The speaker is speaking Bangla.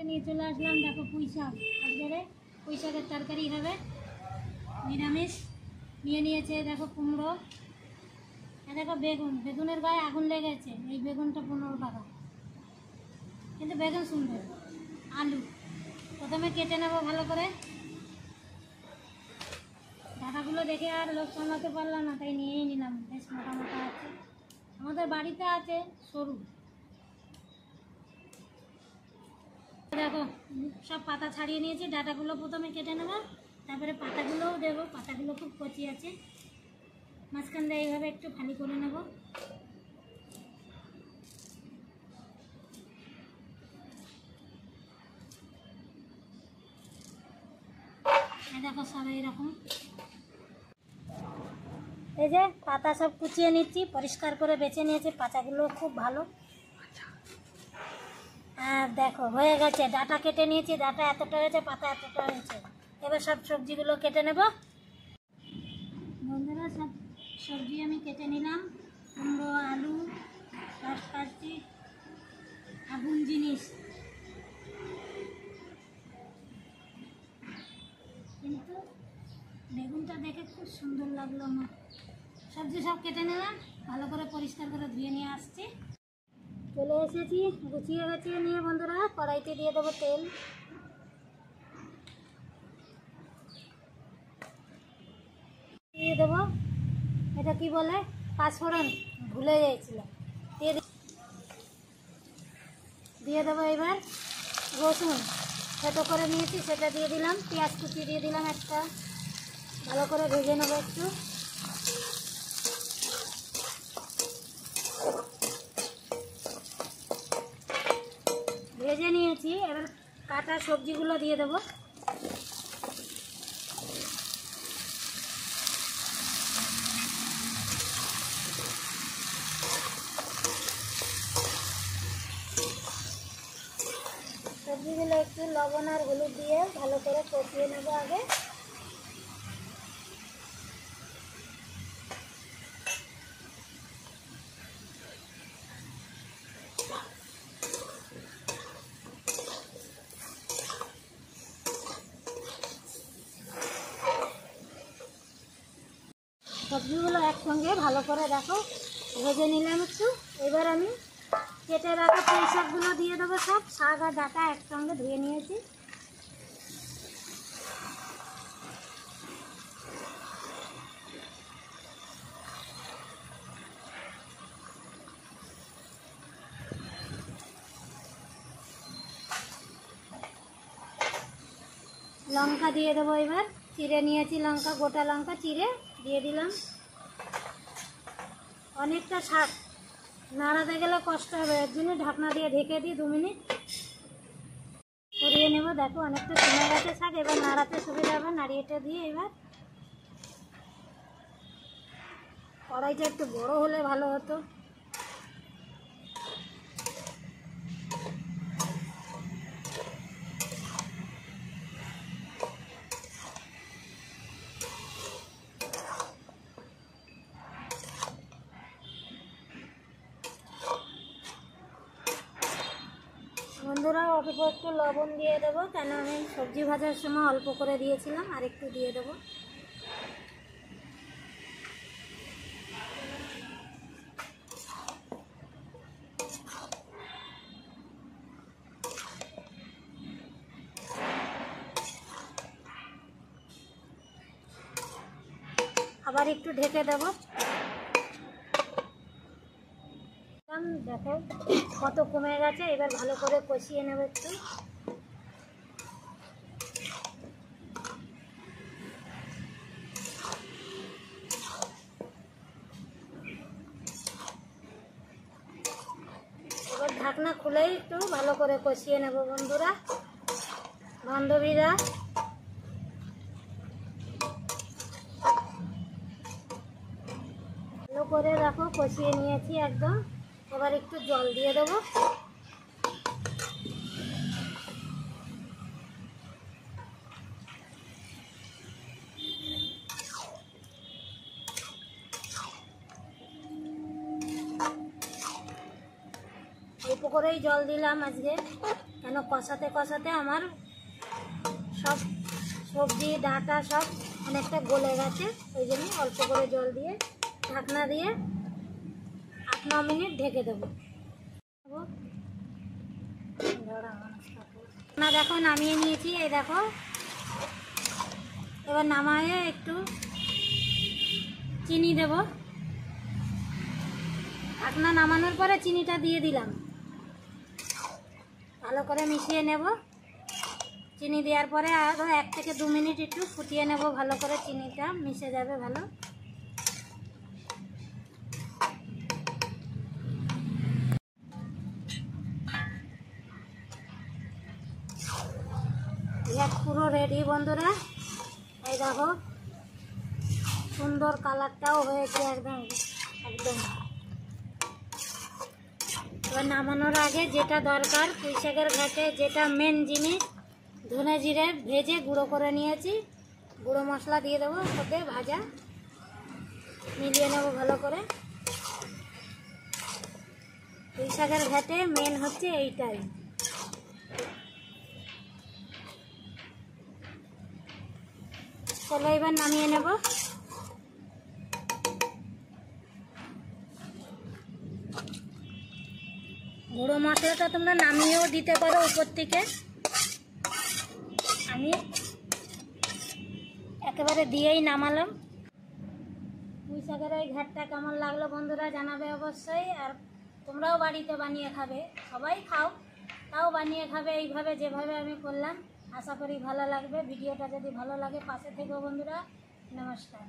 নিয়ে চলে আসলাম। দেখো পুঁই শাক, আজকে পুঁই শাকের তরকারি হবে নিরামিষ। নিয়ে নিয়েছে দেখো কুমড়ো, দেখো বেগুন, বেগুনের গায়ে আগুন লেগেছে। এই বেগুনটা 15 টাকা, কিন্তু বেগুন সুন্দর। আলু প্রথমে কেটে নেব ভালো করে। ডাটাগুলো দেখে আর লোক সামলাতে পারলাম না, তাই নিয়েই নিলাম। বেশ মোটা মোটা আছে, আমাদের বাড়িতে আছে সরু। দেখো সব পাতা ছাড়িয়ে নিয়েছি, ডাটাগুলো প্রথমে কেটে নেব, তারপরে পাতাগুলোও দেবো। পাতাগুলো খুব কচি আছে, মাঝখান দিয়ে এইভাবে একটু ফালি করে নেব। দেখো সব এইরকম। এই যে পাতা সব কুচিয়ে নিচ্ছি, পরিষ্কার করে বেছে নিয়েছি। পাতাগুলো খুব ভালো। আর দেখো হয়ে গেছে, ডাটা কেটে নিয়েছি। ডাটা এতটা হয়েছে, পাতা এতটা হয়েছে। এবার সব সবজিগুলো কেটে নেব। বন্ধুরা সব সবজি আমি কেটে নিলাম। কুমড়ো, আলু, সব কাটছি। আগুন জিনিস, কিন্তু বেগুনটা দেখে খুব সুন্দর লাগলো আমার। সবজি সব কেটে নিলাম, ভালো করে পরিষ্কার করে ধুয়ে নিয়ে আসছি। চলে এসেছি, গুছিয়ে গাছিয়ে নিয়ে বন্ধুরা কড়াইতে দিয়ে দেবো তেল। দিয়ে দেবো, এটা কি বলে, পাঁচফোড়ন, ভুলে যাচ্ছিলাম। দিয়ে দেবো এবার রসুন, ছোটো করে নিয়েছি সেটা দিয়ে দিলাম। পেঁয়াজ কুচি দিয়ে দিলাম একটা, ভালো করে ভেজে নেবো একটু। ভেজে নিয়েছি, এবার কাটা সবজিগুলো দিয়ে দেবো। সবজিগুলো একটু লবণ আর হলুদ দিয়ে ভালো করে কষিয়ে নেবো আগে। সবজিগুলো একসঙ্গে ভালো করে দেখো ভেজে নিলাম একটু। এবার আমি কেটে রাখা পুঁই শাকগুলো দিয়ে দেবো। সব শাক আর ডাটা একসঙ্গে ধুয়ে নিয়েছি। লঙ্কা দিয়ে দেবো এবার, চিড়ে নিয়েছি লঙ্কা, গোটা লঙ্কা চিড়ে দিয়ে দিলাম। অনেকটা শাক, নাড়াতে গেলে কষ্ট হবে, এর জন্য ঢাকনা দিয়ে ঢেকে দিই 2 মিনিট করিয়ে নেব। দেখো অনেকটা কমে গেছে শাক, এবার নাড়াতে সুবিধা হবে। নাড়িয়েটা দিয়ে এবার কড়াইটা একটু বড় হলে ভালো হতো। বন্ধুরা অল্প একটু লবণ দিয়ে দেবো, কেন আমি সবজি ভাজার সময় অল্প করে দিয়েছিলাম, আর একটু দিয়ে দেবো। আবার একটু ঢেকে দেবো। দেখো কত কমে গেছে, এবার ভালো করে কষিয়ে নেব একটু। এবার ঢাকনা খুলেই একটু ভালো করে কষিয়ে নেব বন্ধুরা, বান্ধবীরা। ভালো করে দেখো কষিয়ে নিয়েছি একদম। এবার একটু জল দিয়ে দেবো। অল্প করেই জল দিলাম আজকে, কেন কষাতে কষাতে আমার সব সবজি ডাঁটা সব অনেকটা গলে গেছে, ওই জন্য অল্প করে জল দিয়ে ঢাকনা দিয়ে 8-9 মিনিট ঢেকে দেবো। না দেখো নামিয়ে নিয়েছি, এই দেখো। এবার নামায়ে একটু চিনি দেব। ঢাকনা নামানোর পরে চিনিটা দিয়ে দিলাম, ভালো করে মিশিয়ে নেব। চিনি দেওয়ার পরে আরও 1 থেকে 2 মিনিট একটু ফুটিয়ে নেব, ভালো করে চিনিটা মিশে যাবে ভালো। পুরো রেডি বন্ধুরা, এই দেখো সুন্দর কালারটাও হয়েছে একদম একদম। এবার নামানোর আগে যেটা দরকার, পুঁইশাকের ঘাটে যেটা মেন জিনিস, ধনে জিরে ভেজে গুঁড়ো করে নিয়েছি, গুঁড়ো মশলা দিয়ে দেবো ওতে ভাজা, মিলিয়ে নেবো ভালো করে। পুঁইশাকের ঘাটে মেন হচ্ছে এইটাই। চলো এবার নামিয়ে নেব। গুঁড়ো মশলাটা তোমরা নামিয়েও দিতে পারো উপর থেকে, আমি একেবারে দিয়েই নামালাম। পুঁইশাকের এই ঘাটটা কেমন লাগলো বন্ধুরা জানাবে অবশ্যই। আর তোমরাও বাড়িতে বানিয়ে খাবে, সবাই খাও, তাও বানিয়ে খাবে এইভাবে যেভাবে আমি করলাম। আশা করি ভালো লাগবে। ভিডিওটা যদি ভালো লাগে পাশে থেকো বন্ধুরা। নমস্কার।